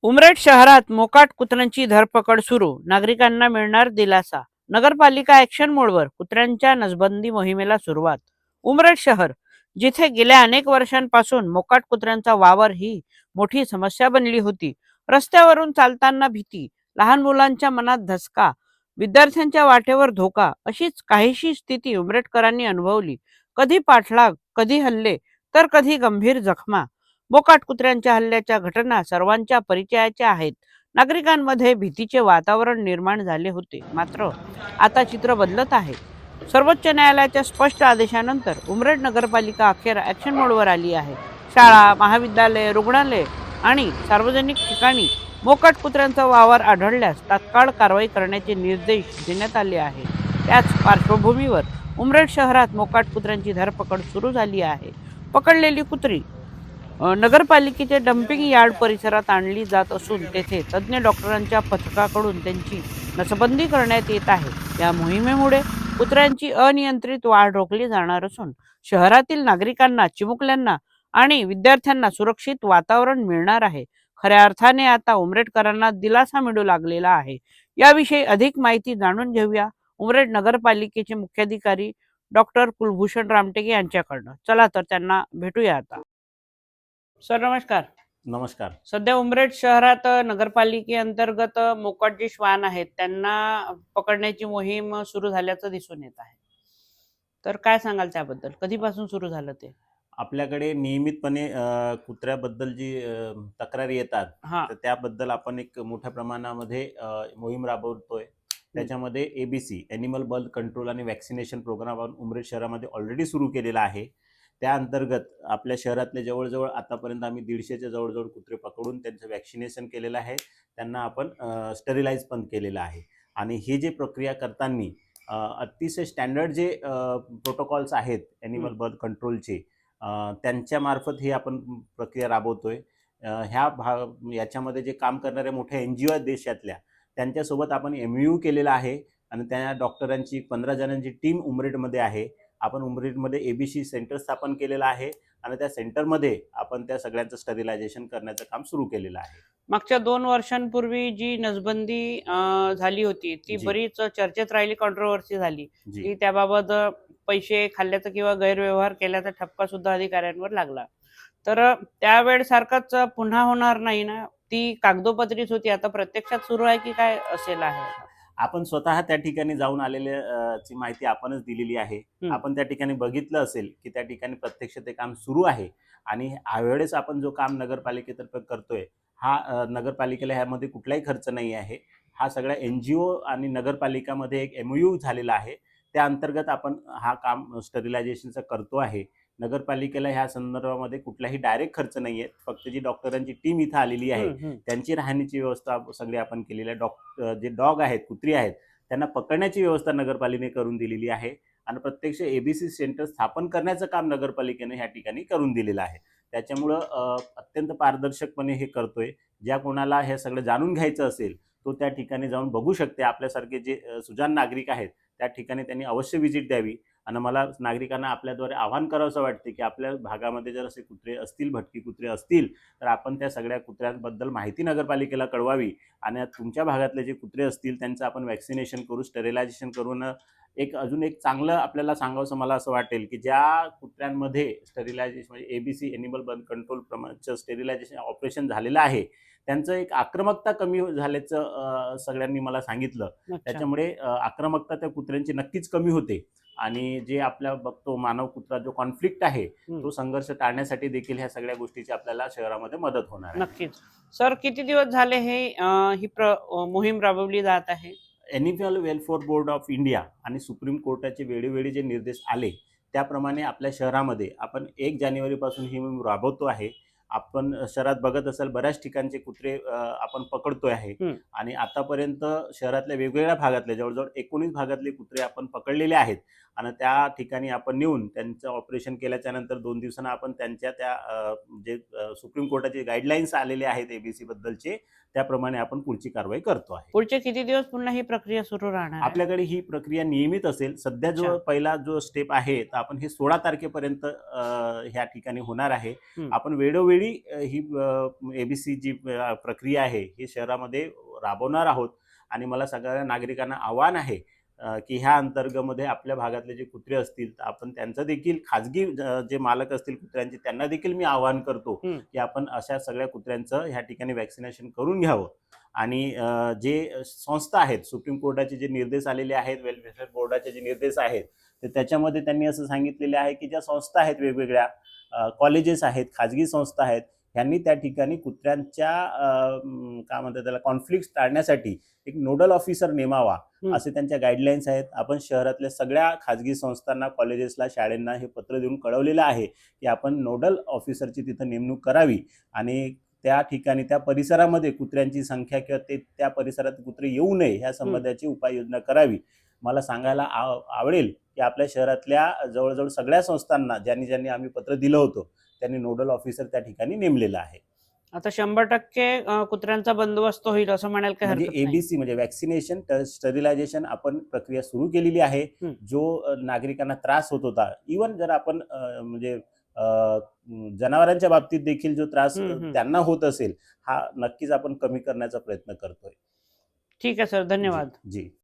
उमरेड शहरात मोकाट कुत्र्यांची धरपकड सुरू, नागरिकांना मिळणार दिलासा. नगरपालिका ऍक्शन मोडवर कुत्र्यांच्या नसबंदी मोहिमेला सुरुवात. उमरेड शहर, जिथे गेल्या अनेक वर्षांपासून मोकाट कुत्र्यांचा वावर ही मोठी समस्या बनली होती. रस्त्यावरून चालताना भीती, लहान मुलांच्या मनात धसका, विद्यार्थ्यांच्या वाटेवर धोका, अशीच काहीशी स्थिती उमरेडकरांनी अनुभवली. कधी पाठलाग, कधी हल्ले, तर कधी गंभीर जखमा. मोकाट कुत्र्यांच्या हल्ल्याच्या घटना सर्वांच्या परिचयाच्या आहेत. नागरिकांमध्ये भीतीचे वातावरण निर्माण झाले होते. मात्र आता चित्र बदलत आहे. सर्वोच्च न्यायालयाच्या स्पष्ट आदेशानंतर उमरेड नगरपालिका अखेर ॲक्शन मोडवर आली आहे. शाळा, महाविद्यालय, रुग्णालय आणि सार्वजनिक ठिकाणी मोकाट कुत्र्यांचा वावर आढळल्यास तात्काळ कारवाई करण्याचे निर्देश देण्यात आले आहे. त्याच पार्श्वभूमीवर उमरेड शहरात मोकाट कुत्र्यांची धरपकड सुरू झाली आहे. पकडलेली कुत्री नगरपालिकेच्या डम्पिंग यार्ड परिसरात आणली जात असून तेथे तज्ज्ञ डॉक्टरांच्या पथकाकडून त्यांची नसबंदी करण्यात येत आहे. या मोहिमेमुळे कुत्र्यांची अनियंत्रित वाढ रोखली जाणार असून शहरातील नागरिकांना, चिमुकल्यांना आणि विद्यार्थ्यांना सुरक्षित वातावरण मिळणार आहे. खऱ्या अर्थाने आता उमरेडकरांना दिलासा मिळू लागलेला आहे. याविषयी अधिक माहिती जाणून घेऊया उमरेड नगरपालिकेचे मुख्याधिकारी डॉक्टर कुलभूषण रामटेके यांच्याकडनं. चला तर त्यांना भेटूया आता. सर नमस्कार. नमस्कार. सध्या उमरेड शहरात नगरपालिकेअंतर्गत मोकाट जे श्वान आहेत त्यांना पकडण्याची मोहीम सुरू झाल्याचं दिसून येत आहे. तर काय सांगाल त्याबद्दल? कधीपासून सुरू झालं ते? आपल्याकडे नियमितपणे कुत्र्याबद्दल जी तक्रारी येतात, हा. तर त्याबद्दल आपण एक मोठ्या प्रमाणामध्ये मोहीम राबवतोय. त्याच्यामध्ये ABC ॲनिमल बर्थ कंट्रोल आणि वॅक्सिनेशन प्रोग्राम आपण उमरेड शहरामध्ये ऑलरेडी सुरू केलेला आहे. त्या अंतर्गत आपल्या शहरातले जवळजवळ आतापर्यंत आम्ही 150च्या जवळजवळ कुत्रे पकडून त्यांचं वॅक्सिनेशन केलेलं आहे. त्यांना आपण स्टरिलाइज पण केलेलं आहे. आणि ही जी प्रक्रिया करताना अतिशय स्टँडर्ड जे प्रोटोकॉल्स आहेत ॲनिमल बर्थ कंट्रोलचे, त्यांच्यामार्फत ही आपण प्रक्रिया राबवतोय. याच्यामध्ये जे काम करणारे मोठे NGO आहेत देशातल्या, त्यांच्यासोबत आपण MOU केलेला आहे आणि त्या डॉक्टरांची 15 जणांची टीम उमरेडमध्ये आहे. आपण उमरेडमध्ये ABC सेंटर स्थापन केलेलं आहे आणि त्या सेंटरमध्ये आपण त्या सगळ्यांचं स्टरिलायझेशन करण्याचं काम सुरू केलेलं आहे. मागच्या 2 वर्षांपूर्वी जी नसबंदी झाली होती ती बरीच चर्चेत राहिली, कॉन्ट्रोवर्सी झाली की त्याबाबत पैसे खाल्ल्याचा किंवा गैरव्यवहार केल्याचा ठपका सुद्धा अधिकाऱ्यांवर लागला. तर त्यावेळेसारखाच पुन्हा होणार नाही ना? ती कागदोपत्रीच होती, आता प्रत्यक्षात सुरू आहे की काय असेल आहे? आपण स्वतः त्या ठिकाणी जाऊन ची माहिती आपणच दिलेली आहे. आपण त्या ठिकाणी बघितलं असेल की त्या ठिकाणी प्रत्यक्ष ते काम सुरू आहे. आणि यावेळेस आपण जो काम नगरपालिकेतर्फे करतोय, हा नगरपालिकेला ह्यामध्ये कुठलाही खर्च नाही आहे. हा सगळ्या NGO आणि नगरपालिकामध्ये एक MOU झालेला आहे. त्या अंतर्गत आपण हा काम स्टरिलायझेशनचं करतो आहे. नगरपालिकेला ह्या संदर्भामध्ये कुठलाही डायरेक्ट खर्च नाही आहे. फक्त जी डॉक्टरांची टीम इथं आलेली आहे, त्यांची राहण्याची व्यवस्था सगळी आपण केलेली आहे. जे डॉग आहेत, कुत्री आहेत, त्यांना पकडण्याची व्यवस्था नगरपालिकेने करून दिलेली आहे. आणि प्रत्यक्ष ABC सेंटर स्थापन करण्याचं काम नगरपालिकेने ह्या ठिकाणी करून दिलेलं आहे. त्याच्यामुळं अत्यंत पारदर्शकपणे हे करतोय. ज्या कोणाला हे सगळं जाणून घ्यायचं असेल, तो त्या ठिकाणी जाऊन बघू शकते. आपल्यासारखे जे सुजाण नागरिक आहेत, त्या ठिकाणी त्यांनी अवश्य व्हिजिट द्यावी. आणि मला नागरिकांना आपल्याद्वारे आवाहन करावंसं वाटते की आपल्या भागामध्ये जर असे कुत्रे असतील, भटकी कुत्रे असतील, तर आपण त्या सगळ्या कुत्र्यांबद्दल माहिती नगरपालिकेला कळवावी. आणि तुमच्या भागातले जे कुत्रे असतील त्यांचं आपण वॅक्सिनेशन करू, स्टरिलायझेशन करून अजून एक चांगलं आपल्याला सांगावंसं मला असं वाटेल की ज्या कुत्र्यांमध्ये स्टरिलायझेशन म्हणजे ABC ॲनिमल बर्थ कंट्रोल प्रमाणचं स्टरिलायझेशन ऑपरेशन झालेलं आहे, त्यांचं एक आक्रमकता कमी झाल्याचं सगळ्यांनी मला सांगितलं. त्याच्यामुळे आक्रमकता त्या कुत्र्यांची नक्कीच कमी होते. आणि जे आपल्या बघतो मानव कुत्रा जो कॉन्फ्लिक्ट आहे, तो संघर्ष टाळण्यासाठी देखील ह्या सगळ्या गोष्टीची आपल्याला शहरामध्ये मदत होणार आहे. नक्कीच. सर, किती दिवस झाले ही मोहीम राबवली जात आहे? Animal welfare board of India आणि सुप्रीम कोर्टाचे वेळोवेळी जे निर्देश आले, त्याप्रमाणे आपल्या शहरामध्ये आपण 1 जानेवारीपासून ही मोहीम राबवतो आहे. आपण शहरात बघत असाल बऱ्याच ठिकाणचे कुत्रे आपण पकडतोय आहे. आणि आतापर्यंत शहरातल्या वेगवेगळ्या भागातले जवळजवळ 19 भागातले कुत्रे आपण पकडलेले आहेत. आणि त्या ठिकाणी आपण नेऊन त्यांचं ऑपरेशन केल्याच्या नंतर 2 दिवसांना आपण त्यांच्या त्या जे सुप्रीम कोर्टाचे गाईडलाईन्स आलेले आहेत ABC बद्दलचे, त्याप्रमाणे आपण पुढची कारवाई करतो आहे. पुढचे किती दिवस पुन्हा ही प्रक्रिया सुरू राहणार? आपल्याकडे ही प्रक्रिया नियमित असेल. सध्या जो पहिला जो स्टेप आहे, तर आपण हे 16 तारखेपर्यंत ह्या ठिकाणी होणार आहे. आपण वेळोवेळी ऑलरेडी ही एबीसी जी प्रक्रिया आहे ही शहरामध्ये राबवणार आहोत. आणि मला सगळ्या नागरिकांना आव्हान आहे की ह्या अंतर्गतमध्ये आपल्या भागातले जे कुत्रे असतील तर आपण त्यांचं देखील खाजगी जे मालक असतील कुत्र्यांचे त्यांना देखील मी आवाहन करतो की आपण अशा सगळ्या कुत्र्यांचं ह्या ठिकाणी वॅक्सिनेशन करून घ्यावं. आणि जे संस्था आहेत, सुप्रीम कोर्टाचे जे निर्देश आलेले आहेत, वेलफेअर बोर्डाचे जे निर्देश आहेत, तर त्याच्यामध्ये त्यांनी असं सांगितलेले आहे की ज्या संस्था आहेत वेगवेगळ्या कॉलेजेस आहेत, खाजगी संस्था आहेत, यांनी त्या ठिकाणी कुत्र्यांच्या काय म्हणतात त्याला कॉन्फ्लिक्ट टाळण्यासाठी एक नोडल ऑफिसर नेमावा असे त्यांच्या गाईडलाईन्स आहेत. आपण शहरातल्या सगळ्या खाजगी संस्थांना, कॉलेजेसला, शाळांना हे पत्र देऊन कळवलेलं आहे की आपण नोडल ऑफिसरची तिथं नेमणूक करावी आणि त्या ठिकाणी त्या परिसरामध्ये कुत्र्यांची संख्या किंवा त्या परिसरात कुत्रे येऊ नये ह्या संबंधाची उपाययोजना करावी. मला सांगायला आवडेल की आपल्या शहरातल्या जवळजवळ सगळ्या संस्थांना ज्यांनी आम्ही पत्र दिलं होतं त्यांनी नोडल ऑफिसर त्या ठिकाणी नेमलेला आहे. आता 100% कुत्र्यांचा बंदोबस्त होईल असं म्हणायला काही म्हणजे हरकत नाही. एबीसी म्हणजे वॅक्सिनेशन स्टरिलायझेशन आपण प्रक्रिया सुरू केलेली आहे. जो नागरिकांना त्रास होत होता, इवन जर आपण म्हणजे जनावरांच्या बाबतीत देखील जो त्रास त्यांना होत असेल हा नक्कीच आपण कमी करण्याचा प्रयत्न करतोय. ठीक आहे सर, धन्यवाद. जी.